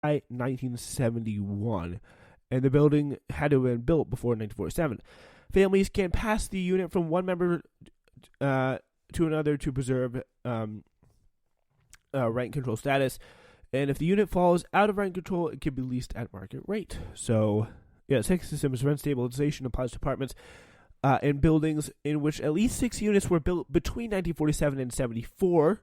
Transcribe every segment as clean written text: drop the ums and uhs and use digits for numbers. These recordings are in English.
1971, and the building had to have been built before 1947. Families can pass the unit from one member to another to preserve rent control status, and if the unit falls out of rent control, it can be leased at market rate. So, yeah, second system is rent stabilization applies to apartments in buildings in which at least 6 units were built between 1947 and 74.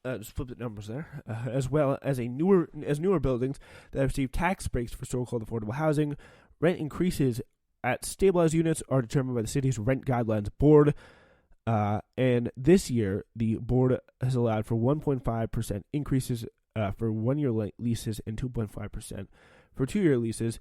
Just flip the numbers there, as well as newer buildings that receive tax breaks for so-called affordable housing. Rent increases at stabilized units are determined by the city's Rent Guidelines Board, and this year the board has allowed for 1.5% increases for 1-year leases and 2.5% for 2-year leases.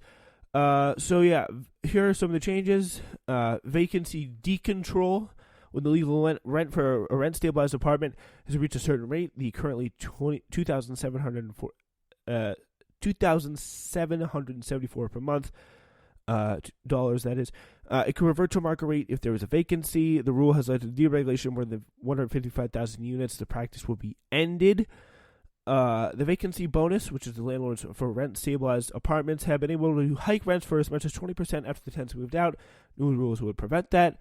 So yeah, here are some of the changes. Vacancy decontrol. When the legal rent for a rent-stabilized apartment has reached a certain rate, the currently $2,774 per month, dollars that is, it can revert to market rate if there is a vacancy. The rule has led to deregulation more than 155,000 units. The practice will be ended. The vacancy bonus, which is the landlords for rent-stabilized apartments, have been able to hike rents for as much as 20% after the tenants moved out. New rules would prevent that.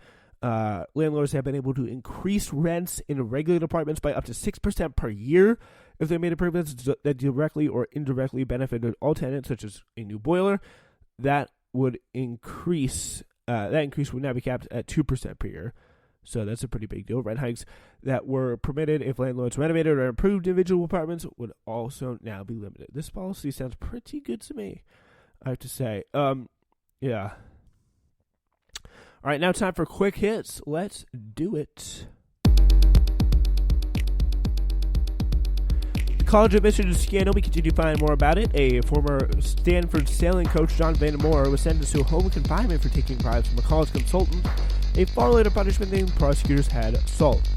Landlords have been able to increase rents in regulated apartments by up to 6% per year if they made improvements that directly or indirectly benefited all tenants, such as a new boiler. That would increase. That increase would now be capped at 2% per year. So that's a pretty big deal. Rent hikes that were permitted if landlords renovated or improved individual apartments would also now be limited. This policy sounds pretty good to me, I have to say. Yeah. All right, now time for quick hits. Let's do it. The college admission scandal, we continue to find more about it. A former Stanford sailing coach, John Van Moore, was sentenced to home confinement for taking bribes from a college consultant, a far later punishment than prosecutors had sought.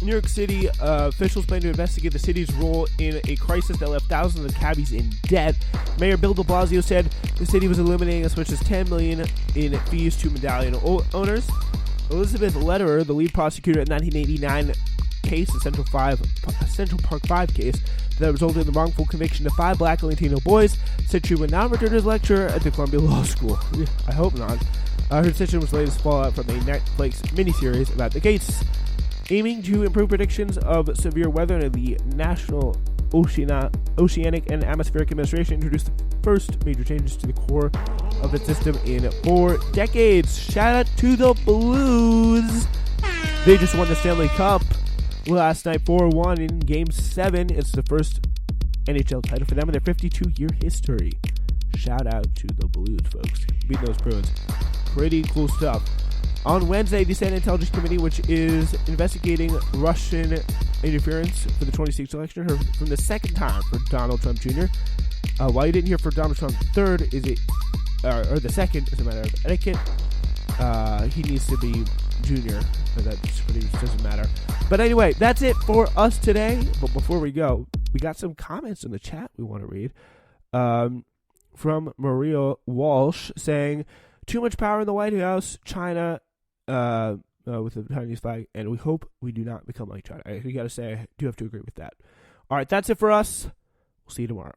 New York City officials plan to investigate the city's role in a crisis that left thousands of cabbies in debt. Mayor Bill de Blasio said the city was eliminating as much as $10 million in fees to medallion owners. Elizabeth Lederer, the lead prosecutor in the 1989 case, the Central Park 5 case, that resulted in the wrongful conviction of 5 black and Latino boys, said she would not return as lecturer at the Columbia Law School. I hope not. Her decision was the latest fallout from a Netflix miniseries about the case. Aiming to improve predictions of severe weather, the National Oceanic and Atmospheric Administration introduced the first major changes to the core of its system in 4 decades. Shout out to the Blues. They just won the Stanley Cup last night, 4-1 in Game 7. It's the first NHL title for them in their 52-year history. Shout out to the Blues, folks. Beating those Bruins. Pretty cool stuff. On Wednesday, the Senate Intelligence Committee, which is investigating Russian interference for the 2016 election, heard from the second time for Donald Trump Jr. While you didn't hear for Donald Trump third, or the second, is a matter of etiquette. He needs to be junior, but that doesn't matter. But anyway, that's it for us today. But before we go, we got some comments in the chat we want to read. From Maria Walsh saying, too much power in the White House, China, with the Chinese flag, and we hope we do not become like China. I got to say, I do have to agree with that. All right, that's it for us. We'll see you tomorrow.